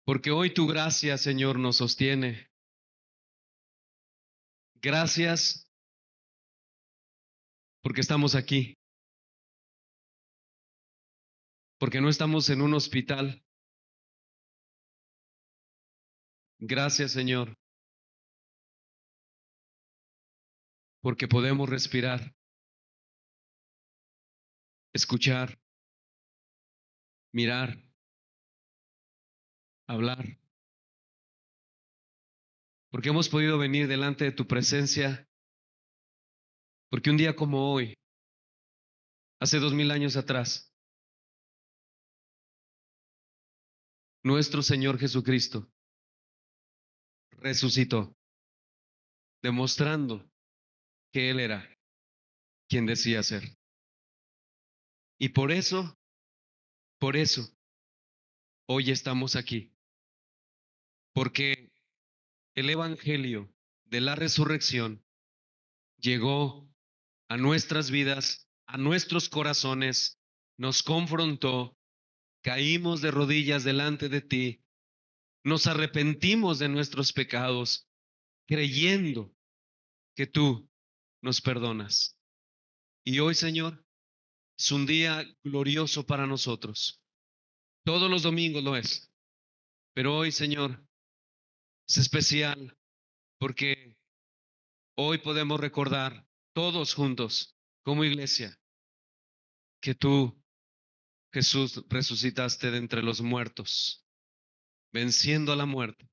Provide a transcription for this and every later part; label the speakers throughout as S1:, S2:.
S1: porque hoy tu gracia, Señor, nos sostiene. Gracias porque estamos aquí, porque no estamos en un hospital. Gracias, Señor, porque podemos respirar, escuchar, mirar, hablar, porque hemos podido venir delante de tu presencia, porque un día como hoy, hace 2000 años atrás, nuestro Señor Jesucristo resucitó, demostrando que Él era quien decía ser. Y por eso, hoy estamos aquí, porque el Evangelio de la resurrección llegó a nuestras vidas, a nuestros corazones, nos confrontó, caímos de rodillas delante de ti, nos arrepentimos de nuestros pecados, creyendo que tú nos perdonas. Y hoy, Señor, es un día glorioso para nosotros. Todos los domingos lo es, pero hoy, Señor, es especial porque hoy podemos recordar todos juntos, como iglesia, que tú, Jesús, resucitaste de entre los muertos, venciendo a la muerte,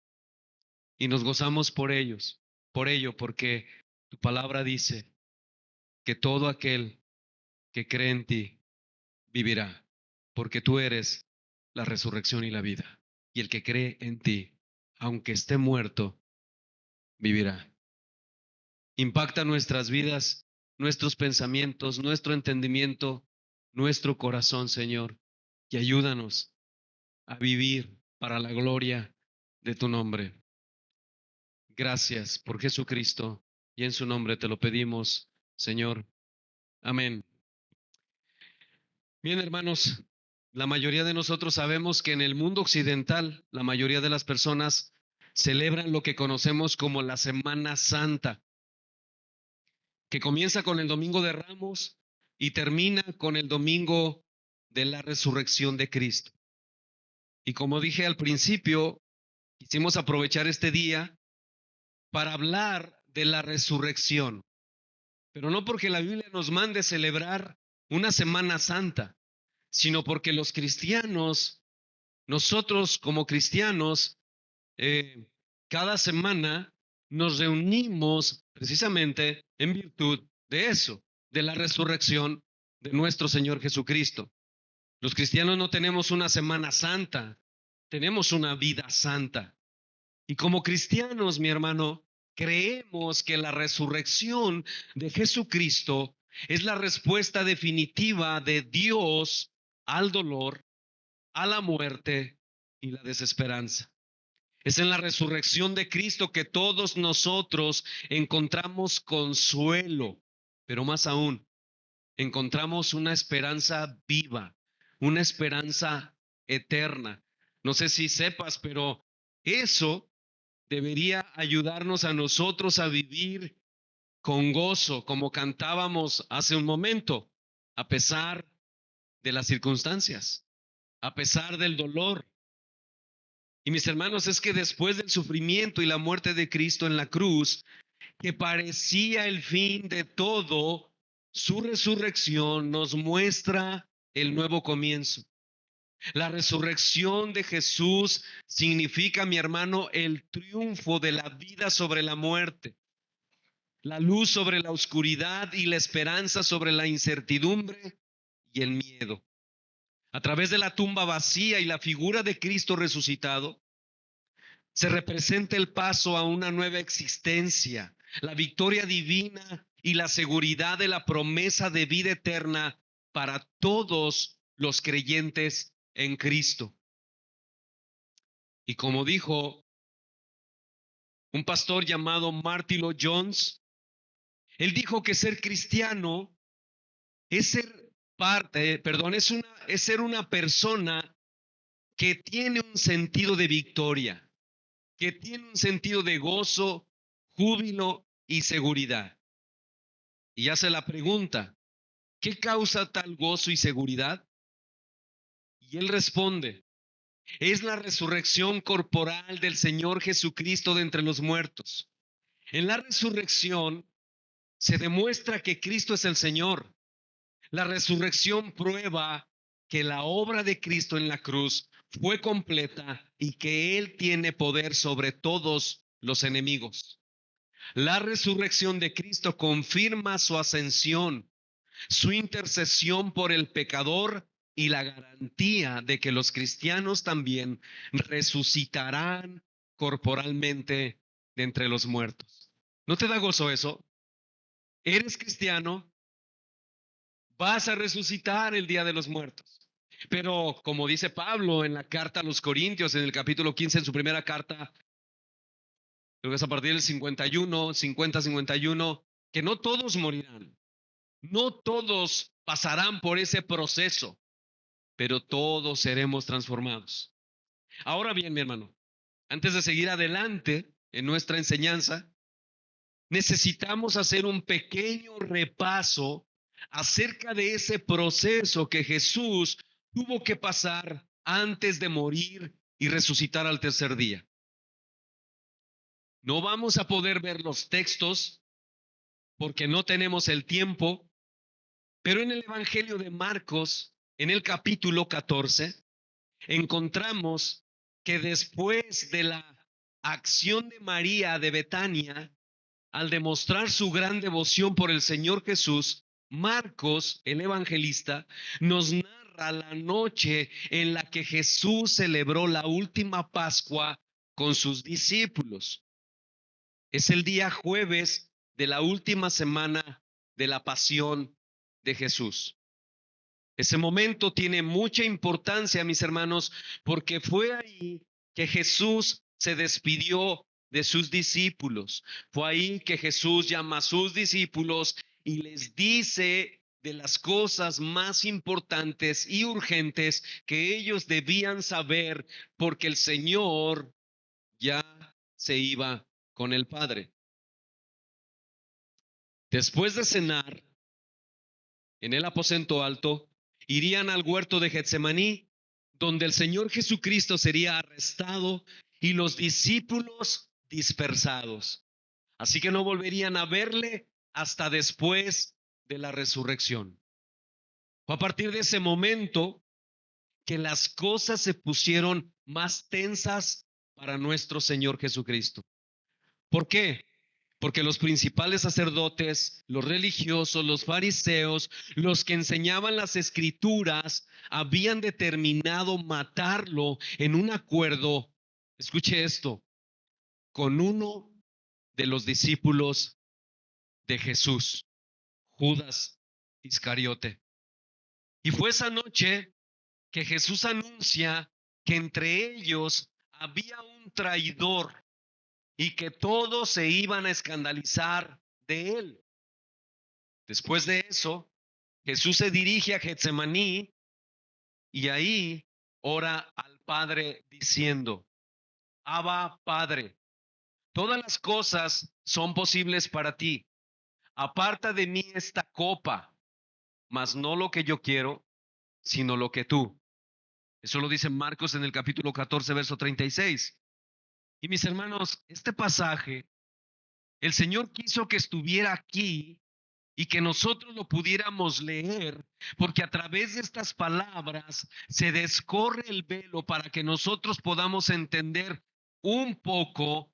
S1: y nos gozamos por ello, porque tu palabra dice que todo aquel que cree en ti vivirá, porque tú eres la resurrección y la vida, y el que cree en ti, aunque esté muerto, vivirá. Impacta nuestras vidas, nuestros pensamientos, nuestro entendimiento, nuestro corazón, Señor, y ayúdanos a vivir para la gloria de tu nombre. Gracias por Jesucristo y en su nombre te lo pedimos, Señor. Amén. Bien, hermanos, la mayoría de nosotros sabemos que en el mundo occidental, la mayoría de las personas celebran lo que conocemos como la Semana Santa, que comienza con el Domingo de Ramos y termina con el Domingo de la Resurrección de Cristo. Y como dije al principio, quisimos aprovechar este día para hablar de la resurrección, pero no porque la Biblia nos mande celebrar una Semana Santa, sino porque los cristianos, nosotros como cristianos, eh, cada semana nos reunimos precisamente en virtud de eso, de la resurrección de nuestro Señor Jesucristo. Los cristianos no tenemos una Semana Santa, tenemos una vida santa. Y como cristianos, mi hermano, creemos que la resurrección de Jesucristo es la respuesta definitiva de Dios al dolor, a la muerte y la desesperanza. Es en la resurrección de Cristo que todos nosotros encontramos consuelo, pero más aún, encontramos una esperanza viva, una esperanza eterna. No sé si sepas, pero eso debería ayudarnos a nosotros a vivir con gozo, como cantábamos hace un momento, a pesar de las circunstancias, a pesar del dolor. Y mis hermanos, es que después del sufrimiento y la muerte de Cristo en la cruz, que parecía el fin de todo, su resurrección nos muestra el nuevo comienzo. La resurrección de Jesús significa, mi hermano, el triunfo de la vida sobre la muerte, la luz sobre la oscuridad y la esperanza sobre la incertidumbre y el miedo. A través de la tumba vacía y la figura de Cristo resucitado, se representa el paso a una nueva existencia, la victoria divina y la seguridad de la promesa de vida eterna para todos los creyentes en Cristo. Y como dijo un pastor llamado Martyn Lloyd-Jones, él dijo que ser cristiano es ser parte, es ser una persona que tiene un sentido de victoria, que tiene un sentido de gozo, júbilo y seguridad. Y hace la pregunta, ¿qué causa tal gozo y seguridad? Y él responde, es la resurrección corporal del Señor Jesucristo de entre los muertos. En la resurrección se demuestra que Cristo es el Señor. La resurrección prueba que la obra de Cristo en la cruz fue completa y que Él tiene poder sobre todos los enemigos. La resurrección de Cristo confirma su ascensión, su intercesión por el pecador y la garantía de que los cristianos también resucitarán corporalmente de entre los muertos. ¿No te da gozo eso? Eres cristiano, vas a resucitar el día de los muertos. Pero como dice Pablo en la carta a los Corintios, en el capítulo 15, en su primera carta, creo que es a partir del 51, 50-51, que no todos morirán, no todos pasarán por ese proceso, pero todos seremos transformados. Ahora bien, mi hermano, antes de seguir adelante en nuestra enseñanza, necesitamos hacer un pequeño repaso acerca de ese proceso que Jesús tuvo que pasar antes de morir y resucitar al tercer día. No vamos a poder ver los textos porque no tenemos el tiempo, pero en el Evangelio de Marcos, en el capítulo 14, encontramos que después de la acción de María de Betania, al demostrar su gran devoción por el Señor Jesús, Marcos, el evangelista, nos narra la noche en la que Jesús celebró la última Pascua con sus discípulos. Es el día jueves de la última semana de la pasión de Jesús. Ese momento tiene mucha importancia, mis hermanos, porque fue ahí que Jesús se despidió de sus discípulos. Fue ahí que Jesús llama a sus discípulos y les dice de las cosas más importantes y urgentes que ellos debían saber porque el Señor ya se iba con el Padre. Después de cenar en el aposento alto, irían al huerto de Getsemaní, donde el Señor Jesucristo sería arrestado y los discípulos dispersados. Así que no volverían a verle hasta después de la resurrección. Fue a partir de ese momento que las cosas se pusieron más tensas para nuestro Señor Jesucristo. ¿Por qué? Porque los principales sacerdotes, los religiosos, los fariseos, los que enseñaban las escrituras, habían determinado matarlo en un acuerdo, escuche esto, con uno de los discípulos de Jesús, Judas Iscariote. Y fue esa noche que Jesús anuncia que entre ellos había un traidor y que todos se iban a escandalizar de él. Después de eso, Jesús se dirige a Getsemaní y ahí ora al Padre diciendo, Abba, Padre, todas las cosas son posibles para ti. Aparta de mí esta copa, mas no lo que yo quiero, sino lo que tú. Eso lo dice Marcos en el capítulo 14, verso 36. Y mis hermanos, este pasaje, el Señor quiso que estuviera aquí y que nosotros lo pudiéramos leer, porque a través de estas palabras se descorre el velo para que nosotros podamos entender un poco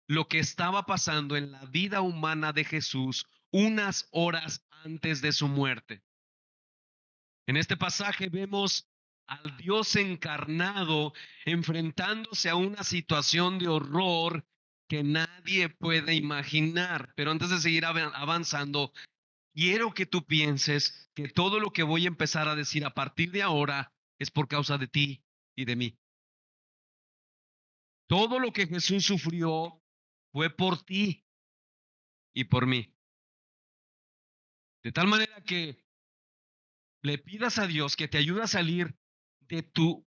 S1: lo que estaba pasando en la vida humana de Jesús unas horas antes de su muerte. En este pasaje vemos al Dios encarnado enfrentándose a una situación de horror que nadie puede imaginar. Pero antes de seguir avanzando, quiero que tú pienses que todo lo que voy a empezar a decir a partir de ahora es por causa de ti y de mí. Todo lo que Jesús sufrió fue por ti y por mí. De tal manera que le pidas a Dios que te ayude a salir de tu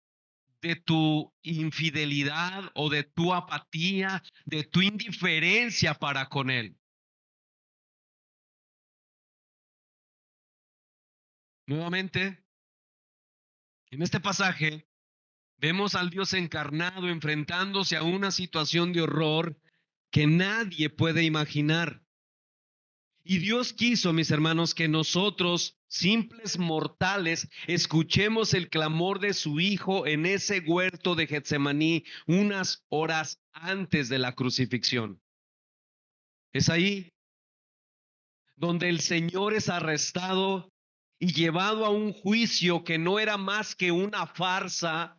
S1: de tu infidelidad o de tu apatía, de tu indiferencia para con Él. Nuevamente, en este pasaje vemos al Dios encarnado enfrentándose a una situación de horror que nadie puede imaginar. Y Dios quiso, mis hermanos, que nosotros, simples mortales, escuchemos el clamor de su Hijo en ese huerto de Getsemaní unas horas antes de la crucifixión. Es ahí donde el Señor es arrestado y llevado a un juicio que no era más que una farsa.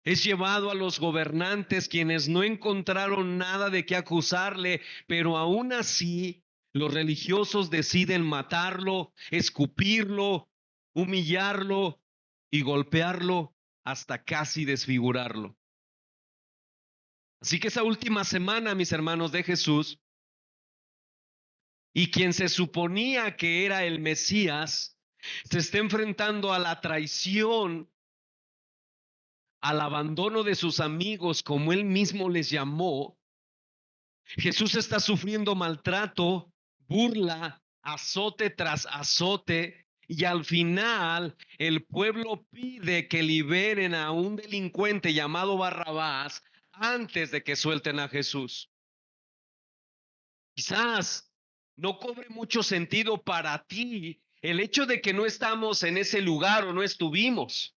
S1: Es llevado a los gobernantes, quienes no encontraron nada de qué acusarle, pero aún así los religiosos deciden matarlo, escupirlo, humillarlo y golpearlo hasta casi desfigurarlo. Así que esa última semana, mis hermanos, de Jesús, y quien se suponía que era el Mesías, se está enfrentando a la traición, al abandono de sus amigos, como él mismo les llamó. Jesús está sufriendo maltrato, burla, azote tras azote, y al final el pueblo pide que liberen a un delincuente llamado Barrabás antes de que suelten a Jesús. Quizás no cobre mucho sentido para ti el hecho de que no estamos en ese lugar o no estuvimos.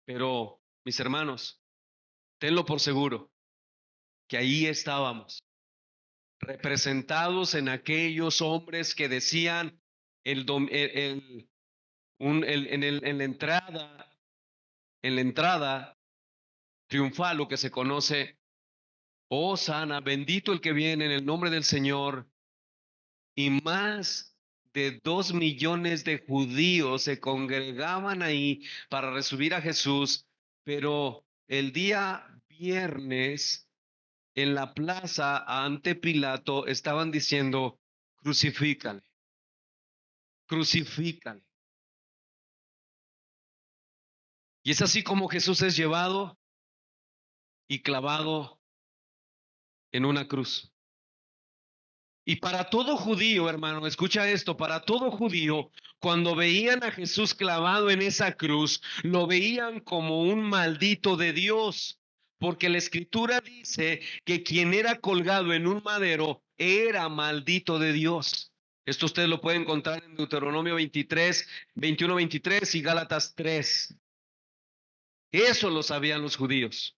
S1: Pero, mis hermanos, tenlo por seguro que ahí estábamos, representados en aquellos hombres que decían en la entrada triunfal, lo que se conoce, oh sana, bendito el que viene en el nombre del Señor. Y más de 2 millones de judíos se congregaban ahí para recibir a Jesús, pero el día viernes en la plaza ante Pilato estaban diciendo, crucifícale, crucifícale. Y es así como Jesús es llevado y clavado en una cruz. Y para todo judío, hermano, escucha esto, para todo judío, cuando veían a Jesús clavado en esa cruz, lo veían como un maldito de Dios, porque la escritura dice que quien era colgado en un madero era maldito de Dios. Esto ustedes lo pueden encontrar en Deuteronomio 23, 21, 23 y Gálatas 3. Eso lo sabían los judíos.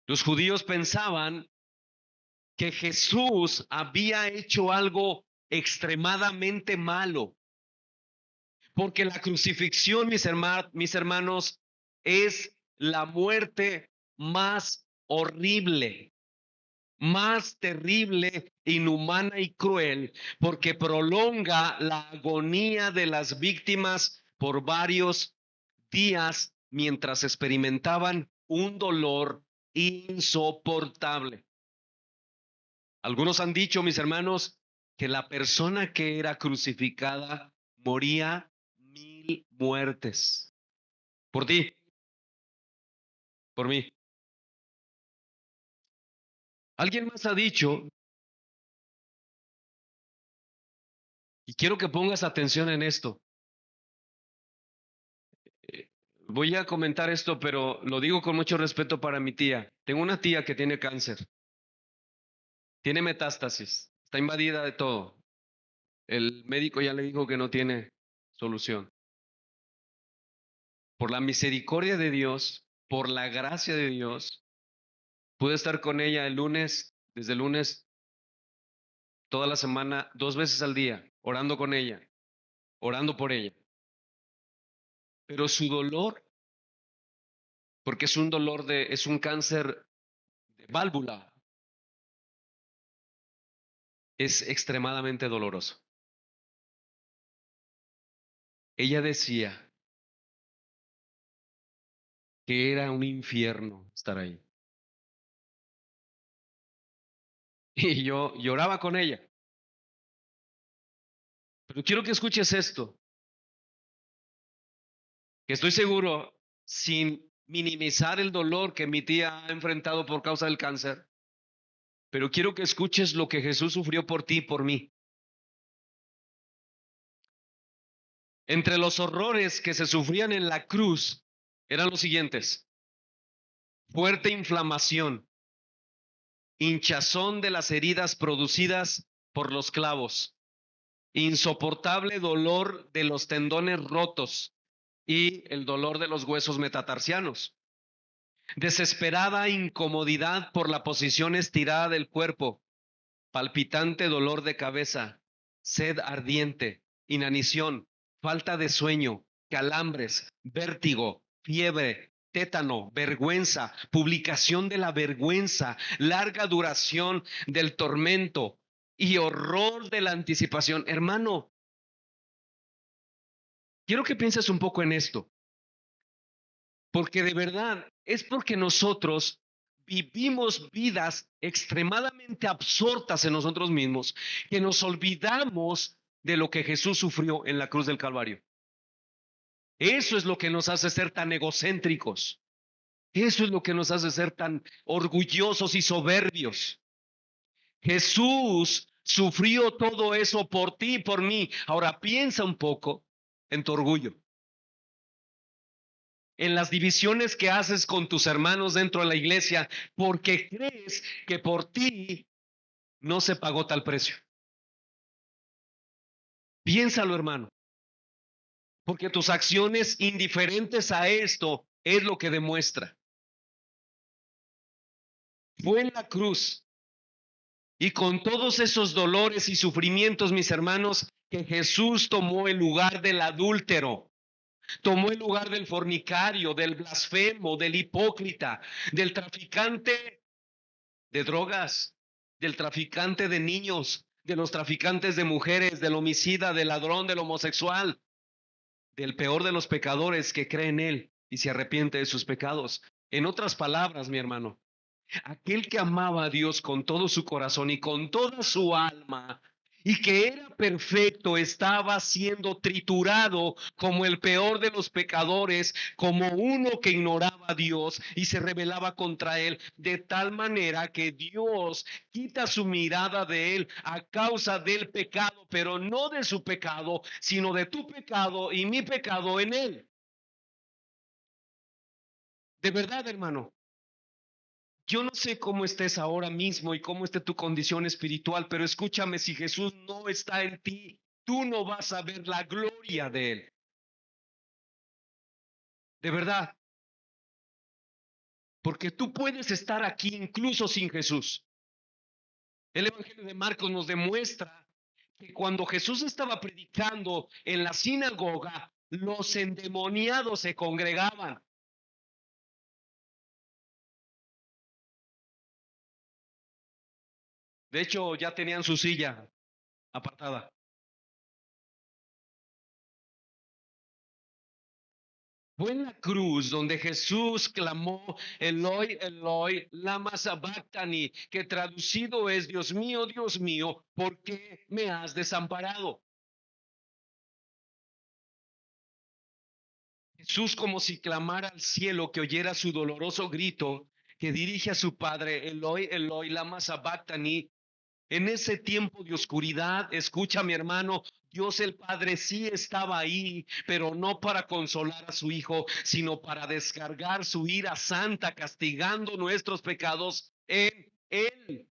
S1: Los judíos pensaban que Jesús había hecho algo extremadamente malo, porque la crucifixión, mis hermanos, es la muerte más horrible, más terrible, inhumana y cruel, porque prolonga la agonía de las víctimas por varios días mientras experimentaban un dolor insoportable. Algunos han dicho, mis hermanos, que la persona que era crucificada moría 1000 muertes. Por ti, por mí. Alguien más ha dicho, y quiero que pongas atención en esto. Voy a comentar esto, pero lo digo con mucho respeto para mi tía. Tengo una tía que tiene cáncer, tiene metástasis, está invadida de todo. El médico ya le dijo que no tiene solución. Por la misericordia de Dios, por la gracia de Dios, pude estar con ella desde el lunes, toda la semana, 2 veces al día, orando con ella, orando por ella. Pero su dolor, porque es un cáncer de válvula, es extremadamente doloroso. Ella decía que era un infierno estar ahí. Y yo lloraba con ella. Pero quiero que escuches esto. que estoy seguro, sin minimizar el dolor que mi tía ha enfrentado por causa del cáncer, pero quiero que escuches lo que Jesús sufrió por ti y por mí. Entre los horrores que se sufrían en la cruz eran los siguientes: fuerte inflamación, hinchazón de las heridas producidas por los clavos, insoportable dolor de los tendones rotos y el dolor de los huesos metatarsianos, desesperada incomodidad por la posición estirada del cuerpo, palpitante dolor de cabeza, sed ardiente, inanición, falta de sueño, calambres, vértigo, fiebre, tétano, vergüenza, publicación de la vergüenza, larga duración del tormento y horror de la anticipación. Hermano, quiero que pienses un poco en esto, porque de verdad es porque nosotros vivimos vidas extremadamente absortas en nosotros mismos que nos olvidamos de lo que Jesús sufrió en la cruz del Calvario. Eso es lo que nos hace ser tan egocéntricos. Eso es lo que nos hace ser tan orgullosos y soberbios. Jesús sufrió todo eso por ti y por mí. Ahora piensa un poco en tu orgullo, en las divisiones que haces con tus hermanos dentro de la iglesia, porque crees que por ti no se pagó tal precio. Piénsalo, hermano, porque tus acciones indiferentes a esto es lo que demuestra. Fue en la cruz y con todos esos dolores y sufrimientos, mis hermanos, que Jesús tomó el lugar del adúltero, tomó el lugar del fornicario, del blasfemo, del hipócrita, del traficante de drogas, del traficante de niños, de los traficantes de mujeres, del homicida, del ladrón, del homosexual, del peor de los pecadores que cree en Él y se arrepiente de sus pecados. En otras palabras, mi hermano, aquel que amaba a Dios con todo su corazón y con toda su alma, y que era perfecto, estaba siendo triturado como el peor de los pecadores, como uno que ignoraba a Dios y se rebelaba contra él, de tal manera que Dios quita su mirada de él a causa del pecado, pero no de su pecado, sino de tu pecado y mi pecado en él. De verdad, hermano. Yo no sé cómo estés ahora mismo y cómo esté tu condición espiritual, pero escúchame, si Jesús no está en ti, tú no vas a ver la gloria de Él. De verdad, porque tú puedes estar aquí incluso sin Jesús. El Evangelio de Marcos nos demuestra que cuando Jesús estaba predicando en la sinagoga, los endemoniados se congregaban. De hecho, ya tenían su silla apartada. Fue en la cruz donde Jesús clamó: Eloi, Eloi, lama sabactani, que traducido es: Dios mío, ¿por qué me has desamparado? Jesús, como si clamara al cielo que oyera su doloroso grito, que dirige a su Padre: Eloi, Eloi, lama sabactani. En ese tiempo de oscuridad, escucha, mi hermano, Dios el Padre sí estaba ahí, pero no para consolar a su Hijo, sino para descargar su ira santa, castigando nuestros pecados en Él,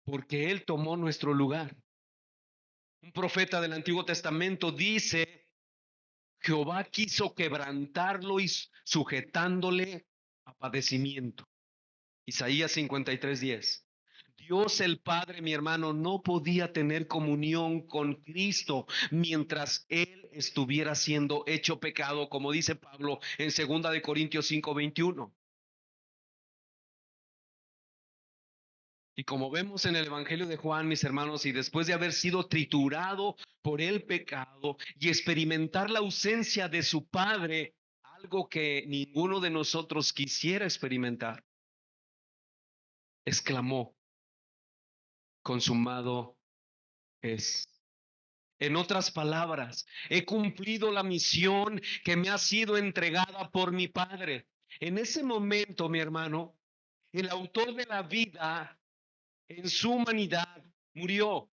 S1: porque Él tomó nuestro lugar. Un profeta del Antiguo Testamento dice: Jehová quiso quebrantarlo y sujetándole a padecimiento. Isaías 53:10. Dios el Padre, mi hermano, no podía tener comunión con Cristo mientras Él estuviera siendo hecho pecado, como dice Pablo en 2 Corintios 5:21. Y como vemos en el Evangelio de Juan, mis hermanos, y después de haber sido triturado por el pecado y experimentar la ausencia de su Padre, algo que ninguno de nosotros quisiera experimentar, exclamó: consumado es. En otras palabras, he cumplido la misión que me ha sido entregada por mi Padre. En ese momento, mi hermano, el autor de la vida en su humanidad murió.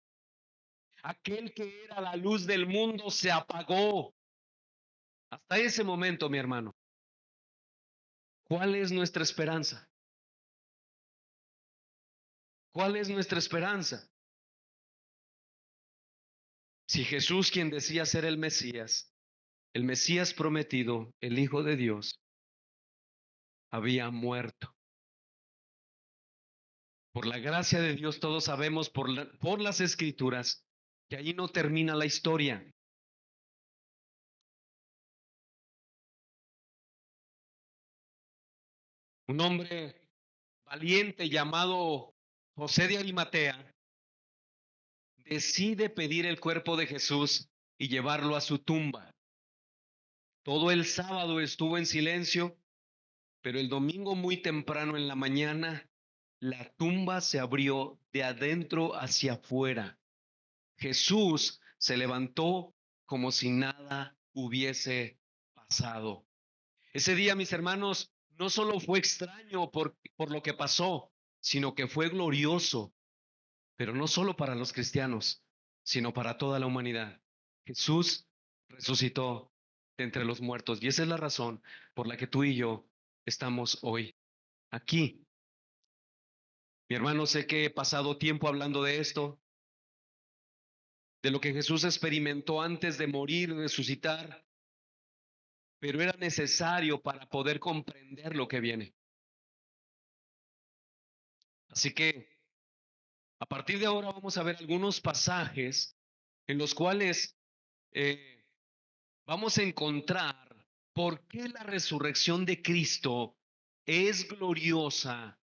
S1: Aquel que era la luz del mundo se apagó. Hasta ese momento, mi hermano, ¿cuál es nuestra esperanza? ¿Cuál es nuestra esperanza? Si Jesús, quien decía ser el Mesías prometido, el Hijo de Dios, había muerto. Por la gracia de Dios todos sabemos por las escrituras que ahí no termina la historia. Un hombre valiente llamado José de Arimatea decide pedir el cuerpo de Jesús y llevarlo a su tumba. Todo el sábado estuvo en silencio, pero el domingo muy temprano en la mañana, la tumba se abrió de adentro hacia afuera. Jesús se levantó como si nada hubiese pasado. Ese día, mis hermanos, no solo fue extraño por lo que pasó, sino que fue glorioso, pero no solo para los cristianos, sino para toda la humanidad. Jesús resucitó de entre los muertos y esa es la razón por la que tú y yo estamos hoy aquí. Mi hermano, sé que he pasado tiempo hablando de esto, de lo que Jesús experimentó antes de morir y resucitar, pero era necesario para poder comprender lo que viene. Así que a partir de ahora vamos a ver algunos pasajes en los cuales eh, vamos a encontrar por qué la resurrección de Cristo es gloriosa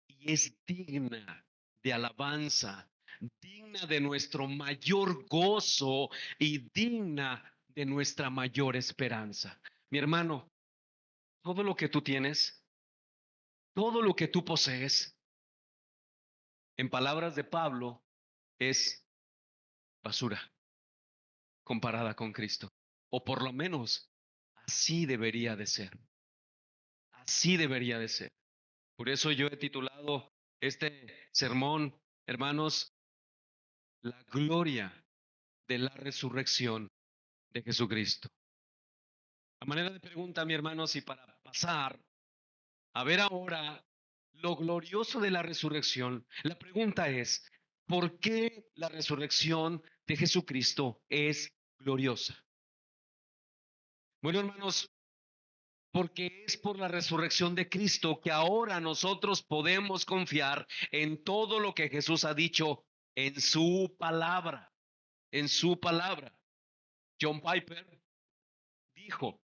S1: y es digna de alabanza, digna de nuestro mayor gozo y digna de nuestra mayor esperanza. Mi hermano, todo lo que tú tienes, todo lo que tú posees, en palabras de Pablo, es basura comparada con Cristo. O por lo menos así debería de ser. Así debería de ser. Por eso yo he titulado este sermón, hermanos, la gloria de la resurrección de Jesucristo. A manera de pregunta, mi hermanos, y para pasar a ver ahora lo glorioso de la resurrección, la pregunta es, ¿por qué la resurrección de Jesucristo es gloriosa? Bueno, hermanos, porque es por la resurrección de Cristo que ahora nosotros podemos confiar en todo lo que Jesús ha dicho en su palabra, en su palabra. John Piper dijo,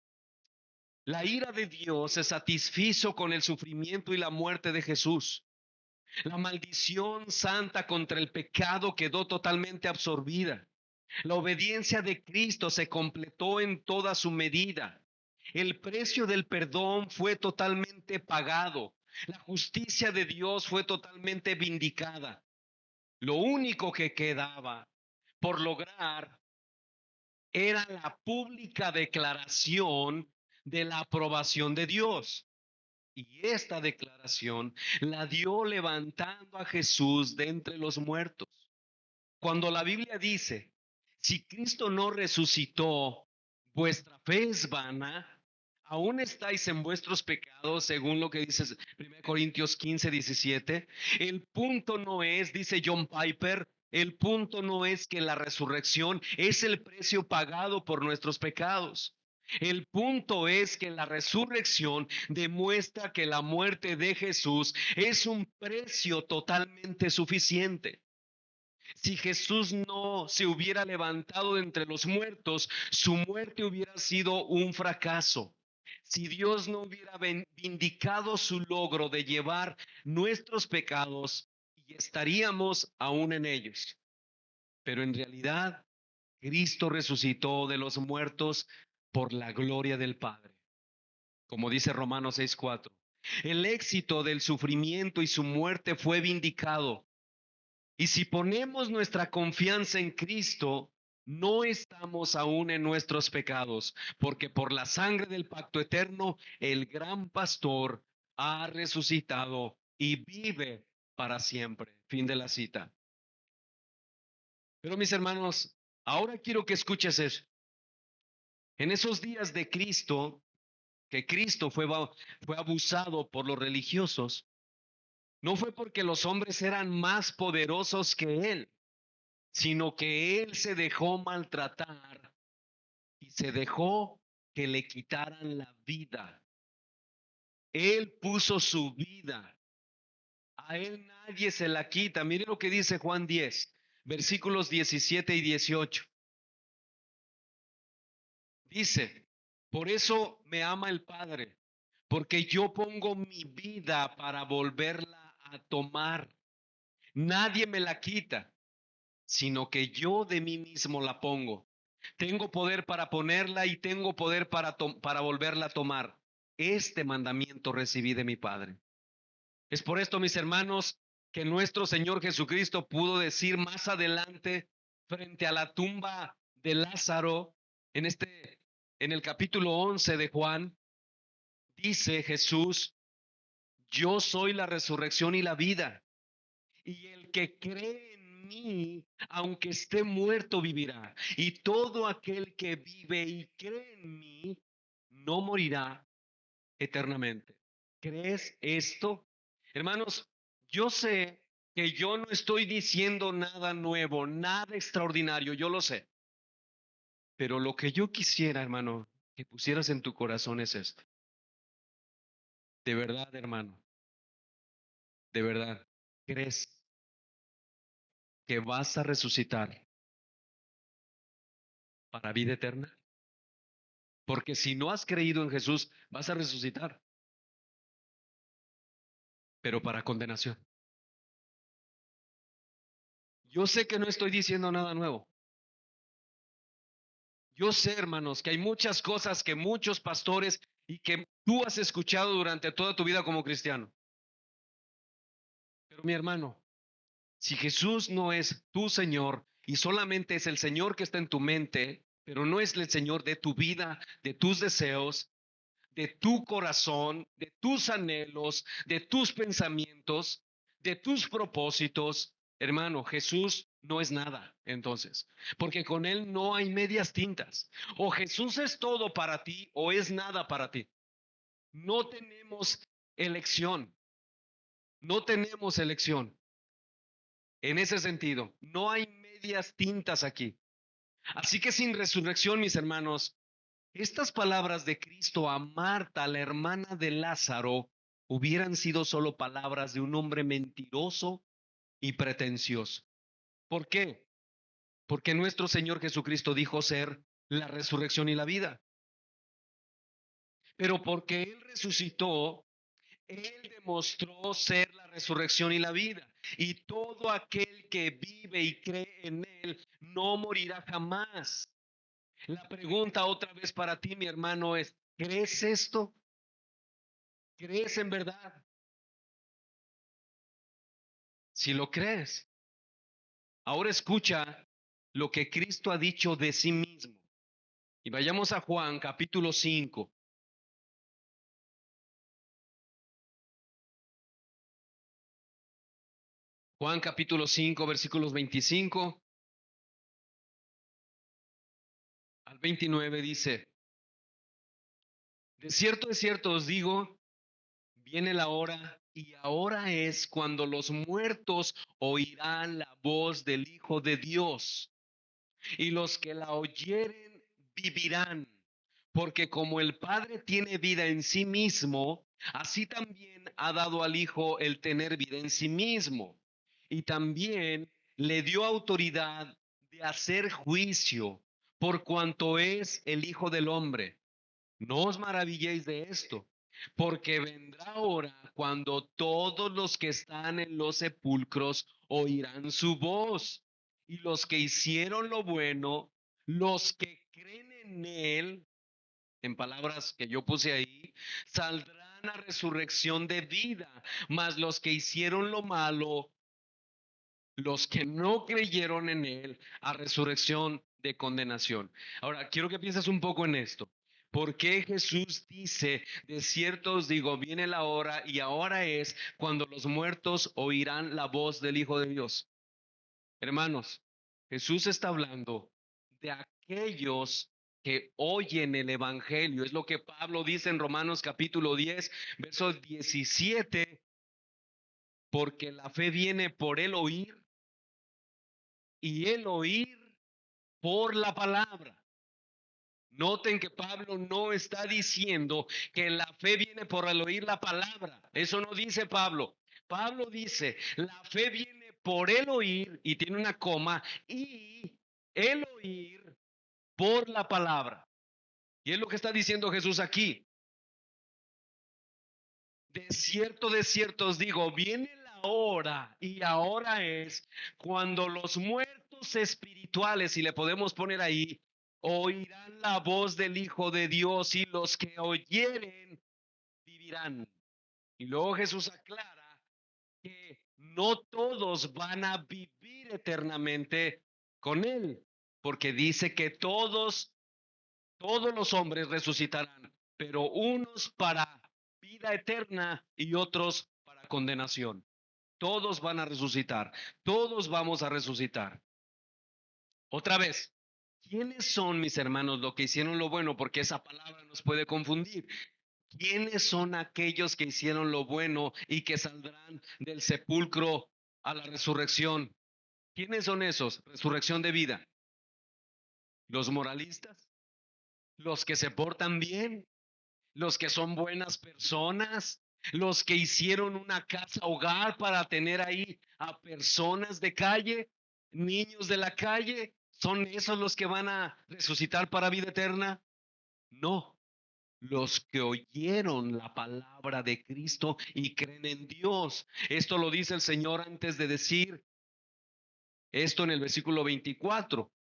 S1: la ira de Dios se satisfizo con el sufrimiento y la muerte de Jesús. La maldición santa contra el pecado quedó totalmente absorbida. La obediencia de Cristo se completó en toda su medida. El precio del perdón fue totalmente pagado. La justicia de Dios fue totalmente vindicada. Lo único que quedaba por lograr era la pública declaración de la aprobación de Dios. Y esta declaración la dio levantando a Jesús de entre los muertos. Cuando la Biblia dice, si Cristo no resucitó, vuestra fe es vana, aún estáis en vuestros pecados, según lo que dice 1 Corintios 15:17. El punto no es, dice John Piper, el punto no es que la resurrección es el precio pagado por nuestros pecados. El punto es que la resurrección demuestra que la muerte de Jesús es un precio totalmente suficiente. Si Jesús no se hubiera levantado de entre los muertos, su muerte hubiera sido un fracaso. Si Dios no hubiera vindicado su logro de llevar nuestros pecados, y estaríamos aún en ellos. Pero en realidad, Cristo resucitó de los muertos por la gloria del Padre. Como dice Romanos 6:4. El éxito del sufrimiento y su muerte fue vindicado. Y si ponemos nuestra confianza en Cristo, no estamos aún en nuestros pecados, porque por la sangre del pacto eterno, el gran pastor ha resucitado y vive para siempre. Fin de la cita. Pero mis hermanos, ahora quiero que escuches eso. En esos días de Cristo, que Cristo fue abusado por los religiosos, no fue porque los hombres eran más poderosos que Él, sino que Él se dejó maltratar y se dejó que le quitaran la vida. Él puso su vida. A Él nadie se la quita. Mire lo que dice Juan 10, versículos 17 y 18. Dice, por eso me ama el Padre, porque yo pongo mi vida para volverla a tomar. Nadie me la quita, sino que yo de mí mismo la pongo. Tengo poder para ponerla y tengo poder para volverla a tomar. Este mandamiento recibí de mi Padre. Es por esto, mis hermanos, que nuestro Señor Jesucristo pudo decir más adelante frente a la tumba de Lázaro, en el capítulo 11 de Juan, dice Jesús, yo soy la resurrección y la vida, y el que cree en mí, aunque esté muerto, vivirá. Y todo aquel que vive y cree en mí, no morirá eternamente. ¿Crees esto? Hermanos, yo sé que yo no estoy diciendo nada nuevo, nada extraordinario, yo lo sé. Pero lo que yo quisiera, hermano, que pusieras en tu corazón es esto. De verdad, hermano, de verdad, ¿crees que vas a resucitar para vida eterna? Porque si no has creído en Jesús, vas a resucitar, pero para condenación. Yo sé que no estoy diciendo nada nuevo. Yo sé, hermanos, que hay muchas cosas que muchos pastores y que tú has escuchado durante toda tu vida como cristiano. Pero mi hermano, si Jesús no es tu Señor y solamente es el Señor que está en tu mente, pero no es el Señor de tu vida, de tus deseos, de tu corazón, de tus anhelos, de tus pensamientos, de tus propósitos, hermano, Jesús no es nada, entonces, porque con Él no hay medias tintas. O Jesús es todo para ti o es nada para ti. No tenemos elección, no tenemos elección en ese sentido. No hay medias tintas aquí. Así que sin resurrección, mis hermanos, estas palabras de Cristo a Marta, la hermana de Lázaro, hubieran sido solo palabras de un hombre mentiroso y pretencioso. ¿Por qué? Porque nuestro Señor Jesucristo dijo ser la resurrección y la vida. Pero porque Él resucitó, Él demostró ser la resurrección y la vida. Y todo aquel que vive y cree en Él no morirá jamás. La pregunta otra vez para ti, mi hermano, es, ¿crees esto? ¿Crees en verdad? Si lo crees, ahora escucha lo que Cristo ha dicho de sí mismo. Y vayamos a Juan capítulo 5. Juan capítulo 5, versículos 25 al 29 dice, de cierto os digo, viene la hora y ahora es cuando los muertos oirán la voz del Hijo de Dios y los que la oyeren vivirán, porque como el Padre tiene vida en sí mismo, así también ha dado al Hijo el tener vida en sí mismo, y también le dio autoridad de hacer juicio, por cuanto es el Hijo del Hombre. No os maravilléis de esto, porque vendrá hora cuando todos los que están en los sepulcros oirán su voz, y los que hicieron lo bueno, los que creen en Él, en palabras que yo puse ahí, saldrán a resurrección de vida, mas los que hicieron lo malo los que no creyeron en él a resurrección de condenación. Ahora, quiero que pienses un poco en esto. ¿Por qué Jesús dice, de cierto os digo, viene la hora y ahora es cuando los muertos oirán la voz del Hijo de Dios? Hermanos, Jesús está hablando de aquellos que oyen el Evangelio. Es lo que Pablo dice en Romanos capítulo 10, verso 17, porque la fe viene por el oír y el oír por la palabra. Noten que Pablo no está diciendo que la fe viene por el oír la palabra. Eso no dice Pablo. Pablo dice, la fe viene por el oír, y tiene una coma, y el oír por la palabra. Y es lo que está diciendo Jesús aquí. De cierto os digo, viene la hora y ahora es cuando los muertos espirituales, si le podemos poner ahí, oirán la voz del Hijo de Dios, y los que oyeren vivirán. Y luego Jesús aclara que no todos van a vivir eternamente con Él, porque dice que todos los hombres resucitarán, pero unos para vida eterna y otros para condenación. Todos van a resucitar, todos vamos a resucitar. Otra vez, ¿quiénes son, mis hermanos, los que hicieron lo bueno? Porque esa palabra nos puede confundir. ¿Quiénes son aquellos que hicieron lo bueno y que saldrán del sepulcro a la resurrección? ¿Quiénes son esos? Resurrección de vida. ¿Los moralistas? ¿Los que se portan bien? ¿Los que son buenas personas? ¿Los que hicieron una casa hogar para tener ahí a personas de calle, niños de la calle? ¿Son esos los que van a resucitar para vida eterna? No, los que oyeron la palabra de Cristo y creen en Dios. Esto lo dice el Señor antes de decir esto en el versículo 24.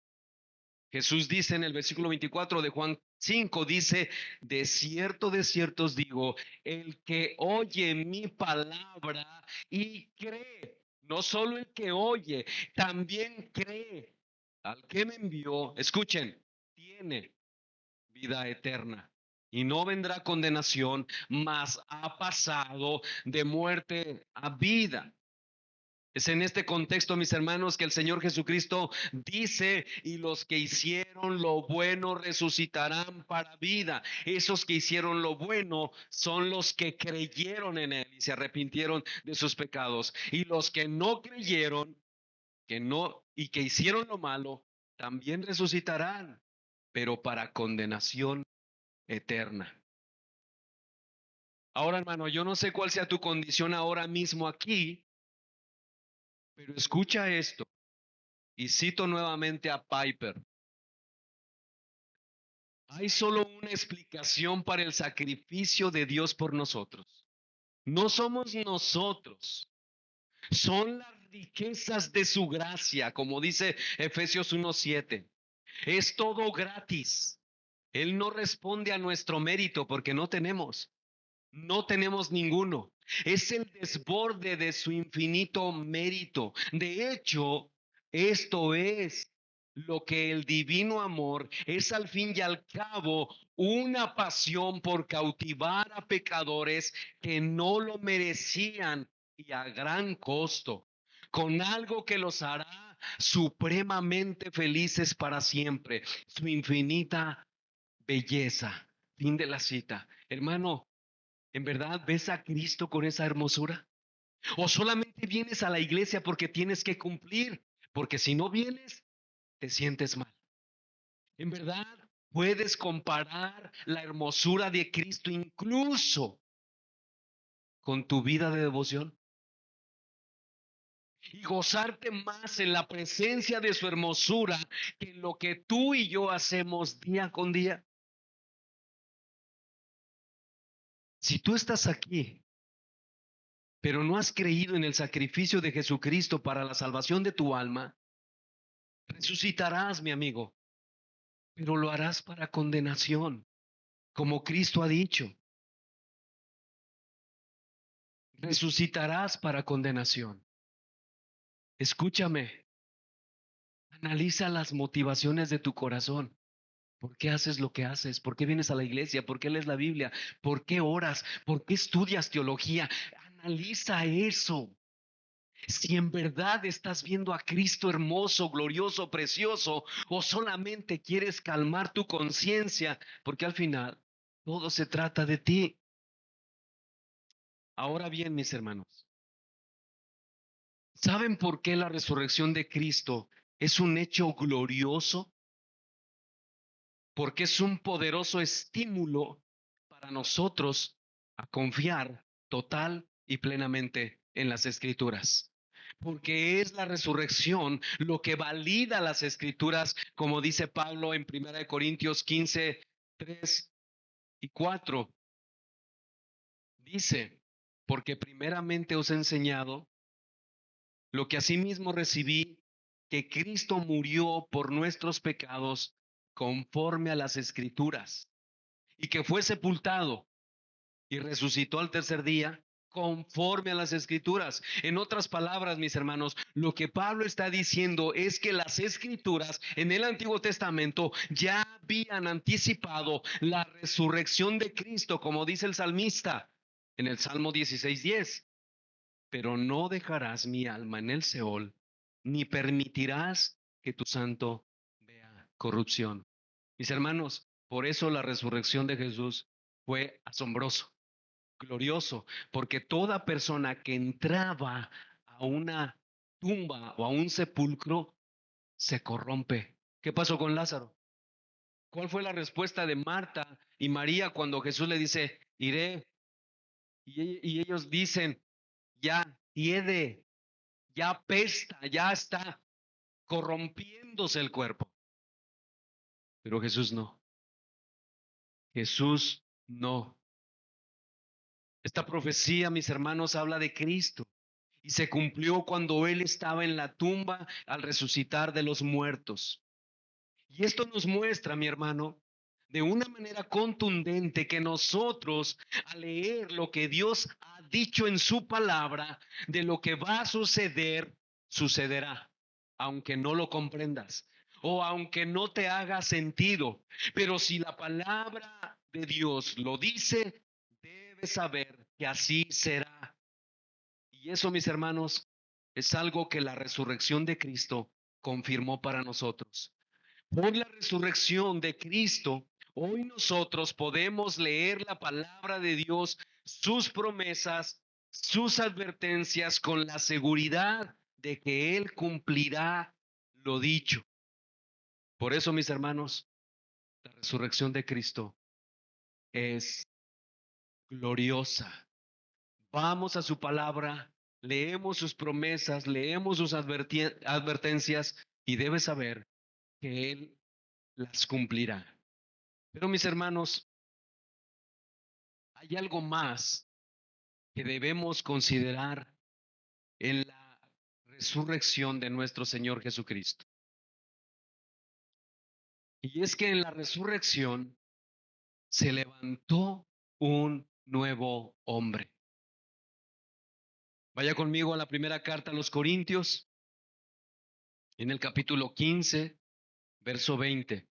S1: Jesús dice en el versículo 24 de Juan 5, dice, de cierto os digo, el que oye mi palabra y cree, no solo el que oye, también cree al que me envió, escuchen, tiene vida eterna y no vendrá condenación, mas ha pasado de muerte a vida. Es en este contexto, mis hermanos, que el Señor Jesucristo dice, y los que hicieron lo bueno resucitarán para vida. Esos que hicieron lo bueno son los que creyeron en Él y se arrepintieron de sus pecados. Y los que no creyeron, que no, y que hicieron lo malo, también resucitarán, pero para condenación eterna. Ahora, hermano, yo no sé cuál sea tu condición ahora mismo aquí, pero escucha esto. Y cito nuevamente a Piper. Hay solo una explicación para el sacrificio de Dios por nosotros. No somos nosotros, son las riquezas de su gracia, como dice Efesios 1:7. Es todo gratis. Él no responde a nuestro mérito porque no tenemos ninguno. Es el desborde de su infinito mérito. De hecho, esto es lo que el divino amor es al fin y al cabo una pasión por cautivar a pecadores que no lo merecían y a gran costo, con algo que los hará supremamente felices para siempre, su infinita belleza. Fin de la cita. Hermano, ¿en verdad ves a Cristo con esa hermosura? ¿O solamente vienes a la iglesia porque tienes que cumplir? Porque si no vienes, te sientes mal. ¿En verdad puedes comparar la hermosura de Cristo incluso con tu vida de devoción? Y gozarte más en la presencia de su hermosura que en lo que tú y yo hacemos día con día. Si tú estás aquí pero no has creído en el sacrificio de Jesucristo para la salvación de tu alma, resucitarás, mi amigo, pero lo harás para condenación, como Cristo ha dicho. Resucitarás para condenación. Escúchame, analiza las motivaciones de tu corazón. ¿Por qué haces lo que haces? ¿Por qué vienes a la iglesia? ¿Por qué lees la Biblia? ¿Por qué oras? ¿Por qué estudias teología? Analiza eso. Si en verdad estás viendo a Cristo hermoso, glorioso, precioso, o solamente quieres calmar tu conciencia, porque al final todo se trata de ti. Ahora bien, mis hermanos, ¿saben por qué la resurrección de Cristo es un hecho glorioso? Porque es un poderoso estímulo para nosotros a confiar total y plenamente en las Escrituras. Porque es la resurrección lo que valida las Escrituras, como dice Pablo en 1 Corintios 15, 3 y 4. Dice, porque primeramente os he enseñado lo que asimismo recibí, que Cristo murió por nuestros pecados conforme a las Escrituras, y que fue sepultado y resucitó al tercer día conforme a las Escrituras. En otras palabras, mis hermanos, lo que Pablo está diciendo es que las Escrituras en el Antiguo Testamento ya habían anticipado la resurrección de Cristo, como dice el salmista en el Salmo 16:10. Pero no dejarás mi alma en el Seol, ni permitirás que tu santo vea corrupción. Mis hermanos, por eso la resurrección de Jesús fue asombroso, glorioso, porque toda persona que entraba a una tumba o a un sepulcro se corrompe. ¿Qué pasó con Lázaro? ¿Cuál fue la respuesta de Marta y María cuando Jesús le dice, iré? Y ellos dicen, ya hiede, ya apesta, ya está corrompiéndose el cuerpo. Pero Jesús no. Jesús no. Esta profecía, mis hermanos, habla de Cristo y se cumplió cuando Él estaba en la tumba al resucitar de los muertos. Y esto nos muestra, mi hermano, de una manera contundente que nosotros, al leer lo que Dios ha dicho en su palabra, de lo que va a suceder, sucederá, aunque no lo comprendas o aunque no te haga sentido. Pero si la palabra de Dios lo dice, debes saber que así será. Y eso, mis hermanos, es algo que la resurrección de Cristo confirmó para nosotros. Por la resurrección de Cristo, hoy nosotros podemos leer la palabra de Dios, sus promesas, sus advertencias con la seguridad de que Él cumplirá lo dicho. Por eso, mis hermanos, la resurrección de Cristo es gloriosa. Vamos a su palabra, leemos sus promesas, leemos sus advertencias y debes saber que Él las cumplirá. Pero mis hermanos, hay algo más que debemos considerar en la resurrección de nuestro Señor Jesucristo. Y es que en la resurrección se levantó un nuevo hombre. Vaya conmigo a la primera carta a los Corintios, en el capítulo 15, verso 20.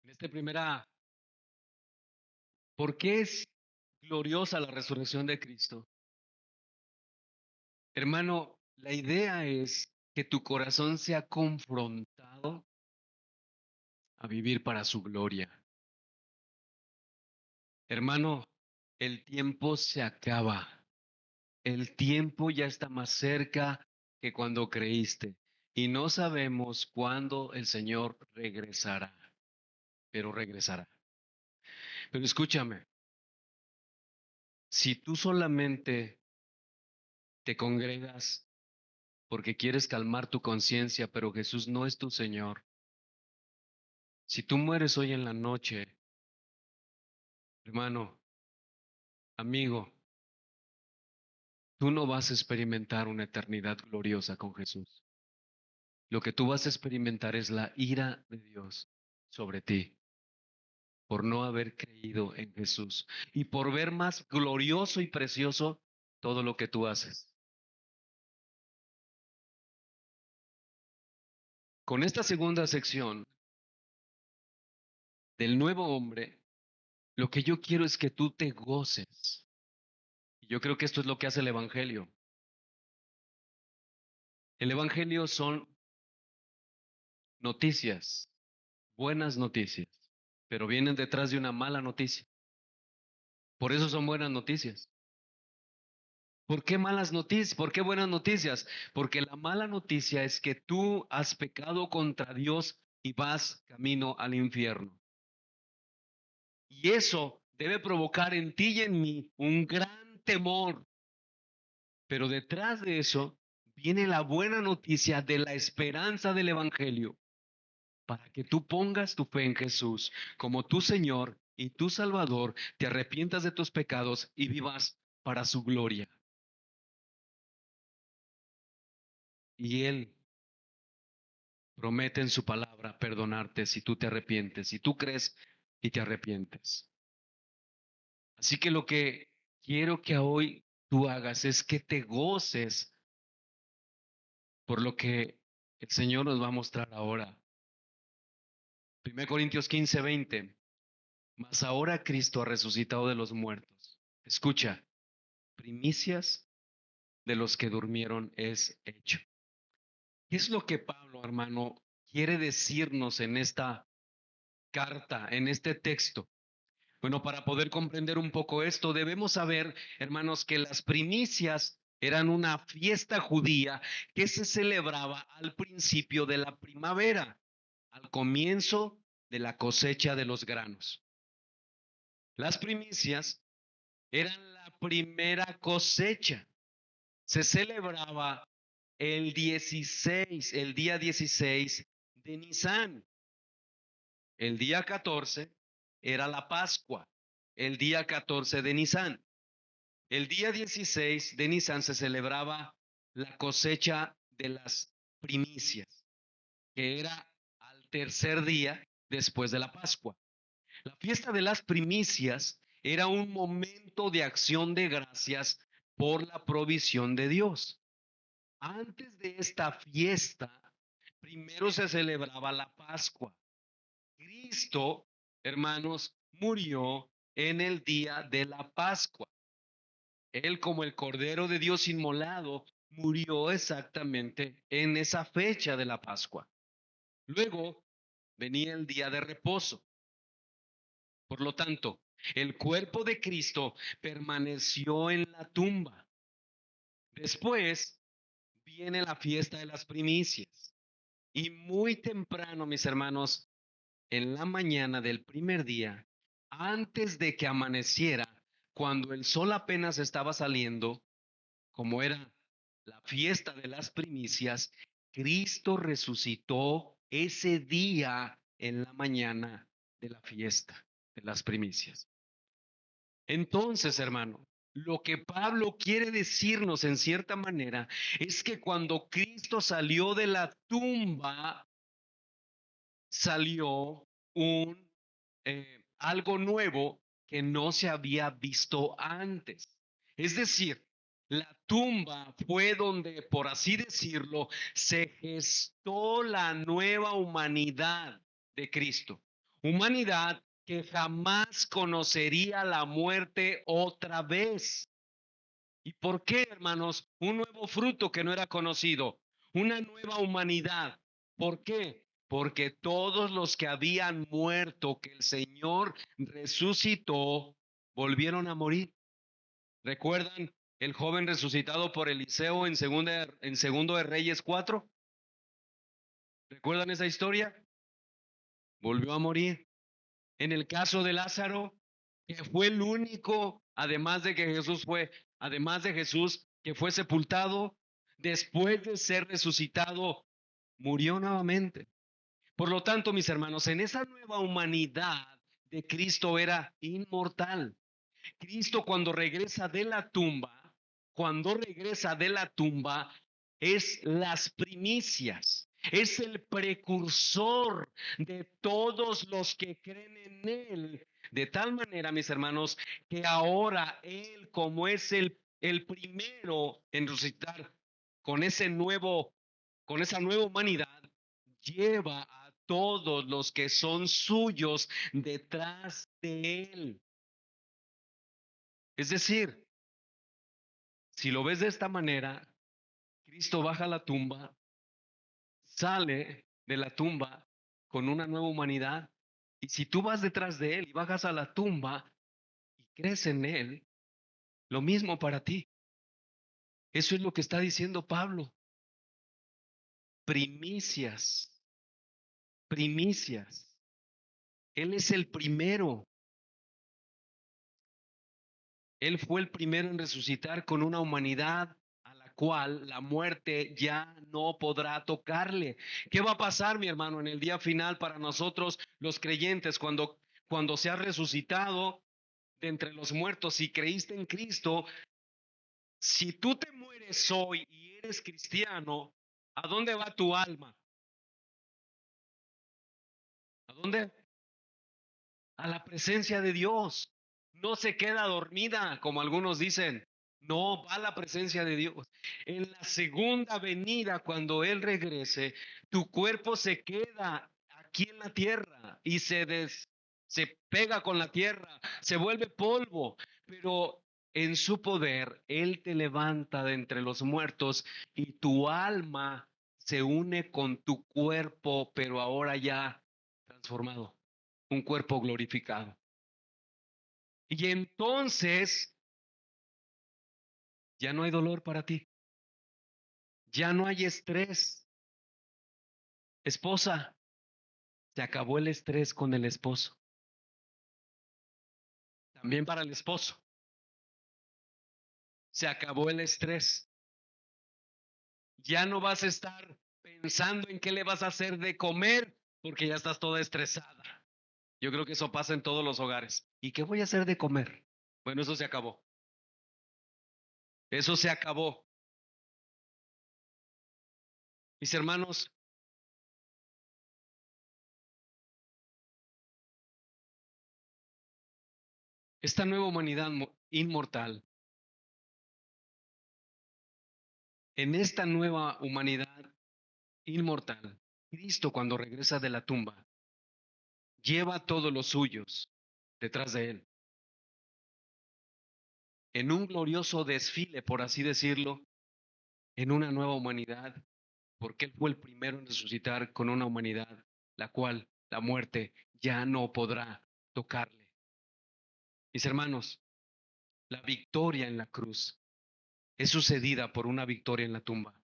S1: En este primera, ¿por qué es gloriosa la resurrección de Cristo? Hermano, la idea es que tu corazón sea confrontado a vivir para su gloria. Hermano, el tiempo se acaba. El tiempo ya está más cerca que cuando creíste. Y no sabemos cuándo el Señor regresará, pero regresará. Pero escúchame, si tú solamente te congregas porque quieres calmar tu conciencia, pero Jesús no es tu Señor, si tú mueres hoy en la noche, hermano, amigo, tú no vas a experimentar una eternidad gloriosa con Jesús. Lo que tú vas a experimentar es la ira de Dios. sobre ti por no haber creído en Jesús y por ver más glorioso y precioso todo lo que tú haces. Con esta segunda sección del nuevo hombre, lo que yo quiero es que tú te goces. Y yo creo que esto es lo que hace el Evangelio. El Evangelio son noticias, buenas noticias, pero vienen detrás de una mala noticia. Por eso son buenas noticias. ¿Por qué malas noticias? ¿Por qué buenas noticias? Porque la mala noticia es que tú has pecado contra Dios y vas camino al infierno. Y eso debe provocar en ti y en mí un gran temor. Pero detrás de eso viene la buena noticia de la esperanza del Evangelio para que tú pongas tu fe en Jesús como tu Señor y tu Salvador, te arrepientas de tus pecados y vivas para su gloria. Y Él promete en su palabra perdonarte si tú te arrepientes, si tú crees y te arrepientes. Así que lo que quiero que hoy tú hagas es que te goces por lo que el Señor nos va a mostrar ahora. 1 Corintios 15:20. Mas ahora Cristo ha resucitado de los muertos. Escucha, primicias de los que durmieron es hecho. ¿Qué es lo que Pablo, hermano, quiere decirnos en esta carta, en este texto? Bueno, para poder comprender un poco esto, debemos saber, hermanos, que las primicias eran una fiesta judía que se celebraba al principio de la primavera, al comienzo de la cosecha de los granos. Las primicias eran la primera cosecha. Se celebraba el día 16 de Nisan. El día 14 era la Pascua, el día 14 de Nisan. El día 16 de Nisan se celebraba la cosecha de las primicias, que era al tercer día después de la Pascua. La fiesta de las primicias era un momento de acción de gracias por la provisión de Dios. Antes de esta fiesta, primero se celebraba la Pascua. Cristo, hermanos, murió en el día de la Pascua. Él, como el Cordero de Dios inmolado, murió exactamente en esa fecha de la Pascua. Luego venía el día de reposo. Por lo tanto, el cuerpo de Cristo permaneció en la tumba. Después viene la fiesta de las primicias. Y muy temprano, mis hermanos, en la mañana del primer día, antes de que amaneciera, cuando el sol apenas estaba saliendo, como era la fiesta de las primicias, Cristo resucitó ese día en la mañana de la fiesta de las primicias. Entonces, hermano, lo que Pablo quiere decirnos en cierta manera es que cuando Cristo salió de la tumba, salió algo nuevo que no se había visto antes. Es decir, la tumba fue donde, por así decirlo, se gestó la nueva humanidad de Cristo. Humanidad que jamás conocería la muerte otra vez. ¿Y por qué, hermanos? Un nuevo fruto que no era conocido, una nueva humanidad. ¿Por qué? Porque todos los que habían muerto, que el Señor resucitó, volvieron a morir. ¿Recuerdan el joven resucitado por Eliseo en Segundo de Reyes 4? ¿Recuerdan esa historia? Volvió a morir. En el caso de Lázaro, que fue el único, además de Jesús, que fue sepultado, después de ser resucitado, murió nuevamente. Por lo tanto, mis hermanos, en esa nueva humanidad de Cristo era inmortal. Cristo cuando regresa de la tumba, es las primicias. Es el precursor de todos los que creen en Él. De tal manera, mis hermanos, que ahora Él, como es el primero en resucitar con con esa nueva humanidad, lleva a todos los que son suyos detrás de Él. Es decir, si lo ves de esta manera, Cristo baja a la tumba, sale de la tumba con una nueva humanidad. Y si tú vas detrás de Él y bajas a la tumba y crees en Él, lo mismo para ti. Eso es lo que está diciendo Pablo. Primicias, primicias. Él es el primero. Él fue el primero en resucitar con una humanidad a la cual la muerte ya no podrá tocarle. ¿Qué va a pasar, mi hermano, en el día final para nosotros los creyentes cuando se ha resucitado de entre los muertos y creíste en Cristo? Si tú te mueres hoy y eres cristiano, ¿a dónde va tu alma? ¿A dónde? A la presencia de Dios. No se queda dormida, como algunos dicen. No, va a la presencia de Dios. En la segunda venida, cuando Él regrese, tu cuerpo se queda aquí en la tierra y se pega con la tierra, se vuelve polvo, pero en su poder Él te levanta de entre los muertos y tu alma se une con tu cuerpo, pero ahora ya transformado, un cuerpo glorificado. Y entonces ya no hay dolor para ti, ya no hay estrés. Esposa, se acabó el estrés con el esposo. También para el esposo, se acabó el estrés. Ya no vas a estar pensando en qué le vas a hacer de comer porque ya estás toda estresada. Yo creo que eso pasa en todos los hogares. ¿Y qué voy a hacer de comer? Bueno, eso se acabó. Eso se acabó. Mis hermanos, esta nueva humanidad inmortal, en esta nueva humanidad inmortal, Cristo cuando regresa de la tumba, lleva a todos los suyos detrás de él, en un glorioso desfile, por así decirlo, en una nueva humanidad, porque él fue el primero en resucitar con una humanidad, la cual la muerte ya no podrá tocarle. Mis hermanos, la victoria en la cruz es sucedida por una victoria en la tumba,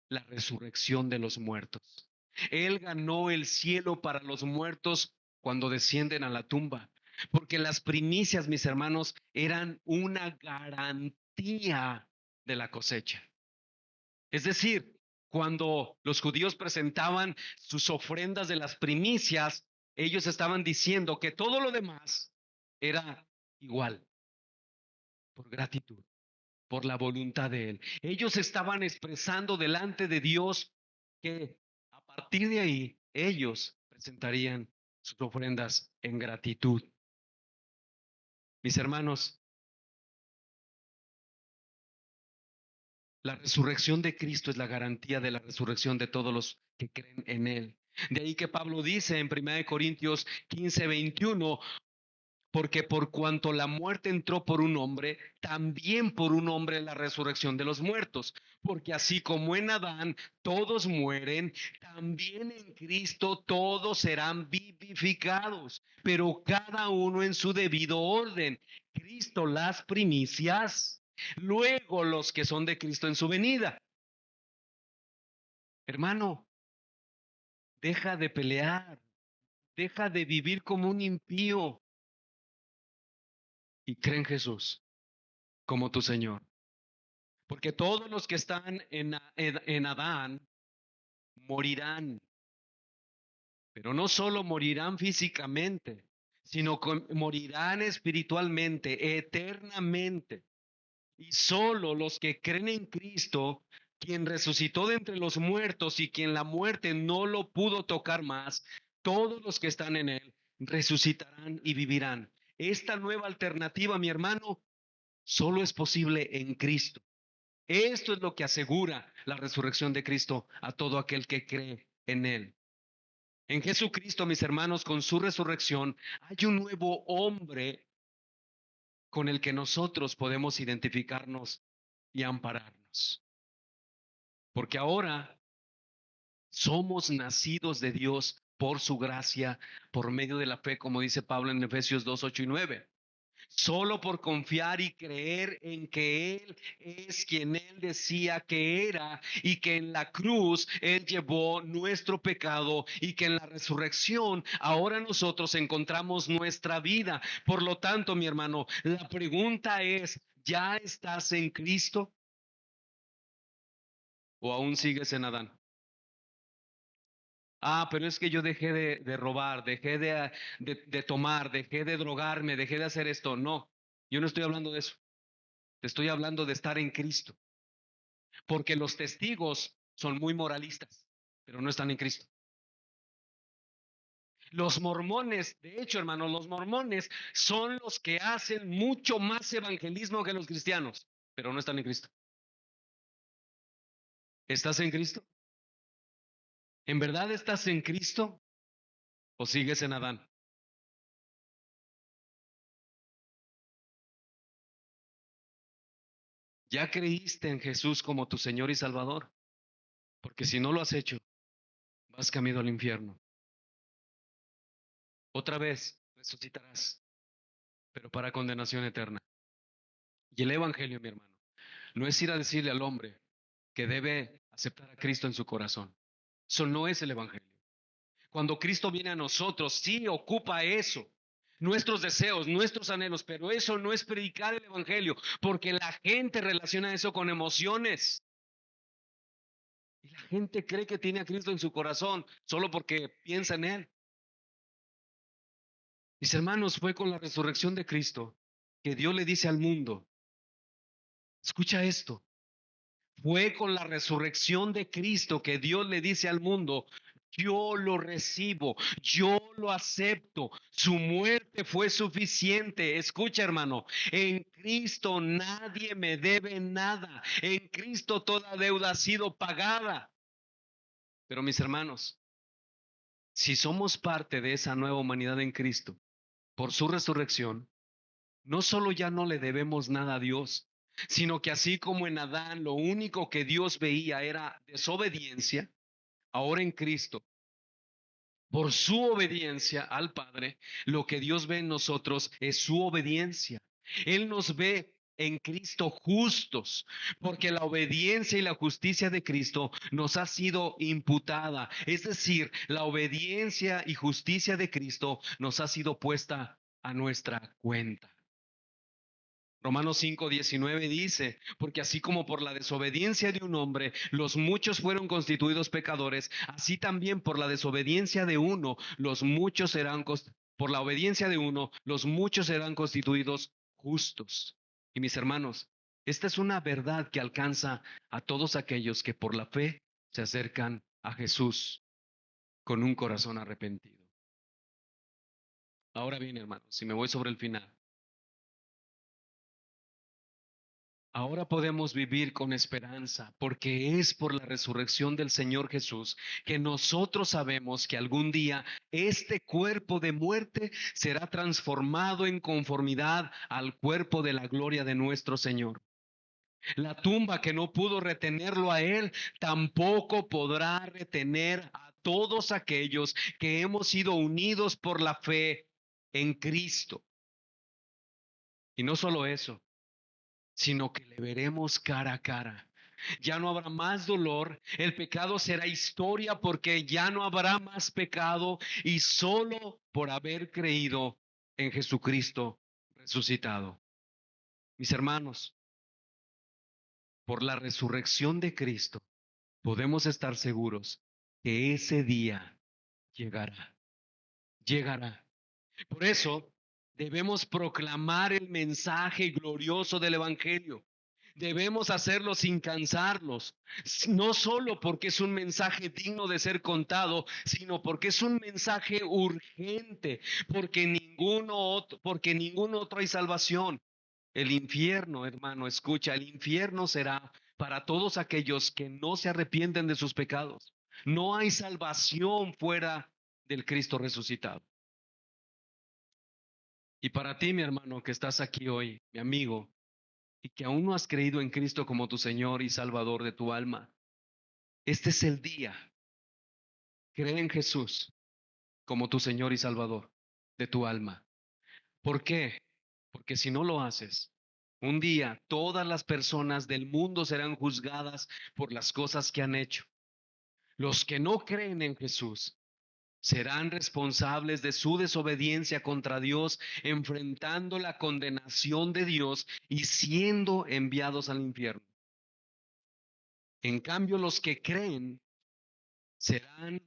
S1: la resurrección de los muertos. Él ganó el cielo para los muertos cuando descienden a la tumba, porque las primicias, mis hermanos, eran una garantía de la cosecha. Es decir, cuando los judíos presentaban sus ofrendas de las primicias, ellos estaban diciendo que todo lo demás era igual, por gratitud, por la voluntad de Él. Ellos estaban expresando delante de Dios que a partir de ahí ellos presentarían sus ofrendas en gratitud. Mis hermanos, la resurrección de Cristo es la garantía de la resurrección de todos los que creen en Él. De ahí que Pablo dice en 1 Corintios 15:21, porque por cuanto la muerte entró por un hombre, también por un hombre la resurrección de los muertos. Porque así como en Adán todos mueren, también en Cristo todos serán vivificados, pero cada uno en su debido orden. Cristo las primicias, luego los que son de Cristo en su venida. Hermano, deja de pelear, deja de vivir como un impío y cree en Jesús como tu Señor. Porque todos los que están en Adán morirán, pero no solo morirán físicamente, sino morirán espiritualmente, eternamente. Y solo los que creen en Cristo quien resucitó de entre los muertos y quien la muerte no lo pudo tocar más, todos los que están en él resucitarán y vivirán. Esta nueva alternativa, mi hermano, solo es posible en Cristo. Esto es lo que asegura la resurrección de Cristo a todo aquel que cree en él. En Jesucristo, mis hermanos, con su resurrección, hay un nuevo hombre con el que nosotros podemos identificarnos y ampararnos. Porque ahora somos nacidos de Dios por su gracia, por medio de la fe, como dice Pablo en Efesios 2, 8 y 9. Solo por confiar y creer en que Él es quien Él decía que era y que en la cruz Él llevó nuestro pecado y que en la resurrección ahora nosotros encontramos nuestra vida. Por lo tanto, mi hermano, la pregunta es, ¿ya estás en Cristo o aún sigues en Adán? Pero es que yo dejé de robar, dejé de tomar, dejé de drogarme, dejé de hacer esto. No, yo no estoy hablando de eso. Te estoy hablando de estar en Cristo. Porque los testigos son muy moralistas, pero no están en Cristo. Los mormones, de hecho, hermanos, los mormones son los que hacen mucho más evangelismo que los cristianos, pero no están en Cristo. ¿Estás en Cristo? ¿En verdad estás en Cristo o sigues en Adán? ¿Ya creíste en Jesús como tu Señor y Salvador? Porque si no lo has hecho, vas camino al infierno. Otra vez resucitarás, pero para condenación eterna. Y el Evangelio, mi hermano, no es ir a decirle al hombre que debe aceptar a Cristo en su corazón. Eso no es el Evangelio. Cuando Cristo viene a nosotros, sí ocupa eso, nuestros deseos, nuestros anhelos, pero eso no es predicar el Evangelio, porque la gente relaciona eso con emociones. Y la gente cree que tiene a Cristo en su corazón solo porque piensa en Él. Mis hermanos, fue con la resurrección de Cristo que Dios le dice al mundo, escucha esto, fue con la resurrección de Cristo que Dios le dice al mundo, yo lo recibo, yo lo acepto. Su muerte fue suficiente. Escucha, hermano, en Cristo nadie me debe nada. En Cristo toda deuda ha sido pagada. Pero mis hermanos, si somos parte de esa nueva humanidad en Cristo, por su resurrección, no solo ya no le debemos nada a Dios, sino que así como en Adán lo único que Dios veía era desobediencia, ahora en Cristo, por su obediencia al Padre, lo que Dios ve en nosotros es su obediencia. Él nos ve en Cristo justos, porque la obediencia y la justicia de Cristo nos ha sido imputada. Es decir, la obediencia y justicia de Cristo nos ha sido puesta a nuestra cuenta. Romanos 5:19 dice, porque así como por la desobediencia de un hombre los muchos fueron constituidos pecadores, así también por la desobediencia de uno los muchos serán, por la obediencia de uno los muchos serán constituidos justos. Y mis hermanos, esta es una verdad que alcanza a todos aquellos que por la fe se acercan a Jesús con un corazón arrepentido. Ahora bien, hermanos, si me voy sobre el final. Ahora podemos vivir con esperanza porque es por la resurrección del Señor Jesús que nosotros sabemos que algún día este cuerpo de muerte será transformado en conformidad al cuerpo de la gloria de nuestro Señor. La tumba que no pudo retenerlo a Él tampoco podrá retener a todos aquellos que hemos sido unidos por la fe en Cristo. Y no solo eso, sino que le veremos cara a cara. Ya no habrá más dolor, el pecado será historia porque ya no habrá más pecado y solo por haber creído en Jesucristo resucitado. Mis hermanos, por la resurrección de Cristo podemos estar seguros que ese día llegará, llegará. Por eso debemos proclamar el mensaje glorioso del Evangelio. Debemos hacerlo sin cansarnos, no solo porque es un mensaje digno de ser contado, sino porque es un mensaje urgente, porque ningún otro hay salvación. El infierno, hermano, escucha, el infierno será para todos aquellos que no se arrepienten de sus pecados. No hay salvación fuera del Cristo resucitado. Y para ti, mi hermano, que estás aquí hoy, mi amigo, y que aún no has creído en Cristo como tu Señor y Salvador de tu alma, este es el día. Cree en Jesús como tu Señor y Salvador de tu alma. ¿Por qué? Porque si no lo haces, un día todas las personas del mundo serán juzgadas por las cosas que han hecho. Los que no creen en Jesús serán responsables de su desobediencia contra Dios, enfrentando la condenación de Dios y siendo enviados al infierno. En cambio, los que creen serán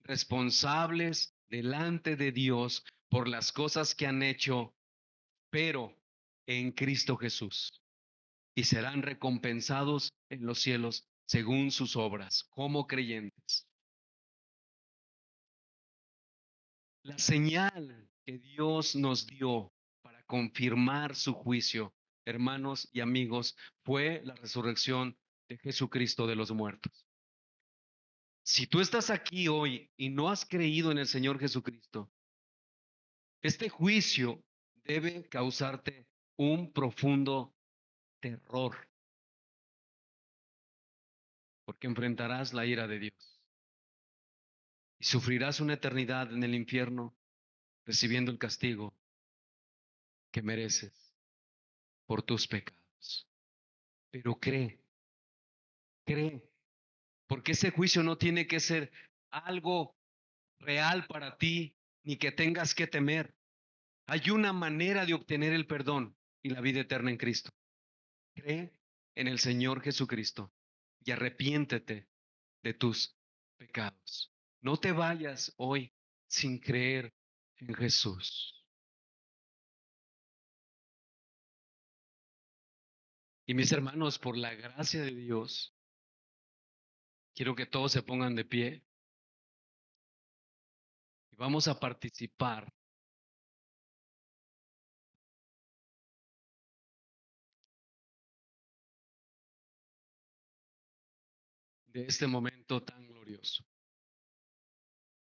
S1: responsables delante de Dios por las cosas que han hecho, pero en Cristo Jesús, y serán recompensados en los cielos según sus obras, como creyentes. La señal que Dios nos dio para confirmar su juicio, hermanos y amigos, fue la resurrección de Jesucristo de los muertos. Si tú estás aquí hoy y no has creído en el Señor Jesucristo, este juicio debe causarte un profundo terror, porque enfrentarás la ira de Dios y sufrirás una eternidad en el infierno recibiendo el castigo que mereces por tus pecados. Pero cree, porque ese juicio no tiene que ser algo real para ti, ni que tengas que temer. Hay una manera de obtener el perdón y la vida eterna en Cristo. Cree en el Señor Jesucristo y arrepiéntete de tus pecados. No te vayas hoy sin creer en Jesús. Y mis hermanos, por la gracia de Dios, quiero que todos se pongan de pie y vamos a participar de este momento tan glorioso.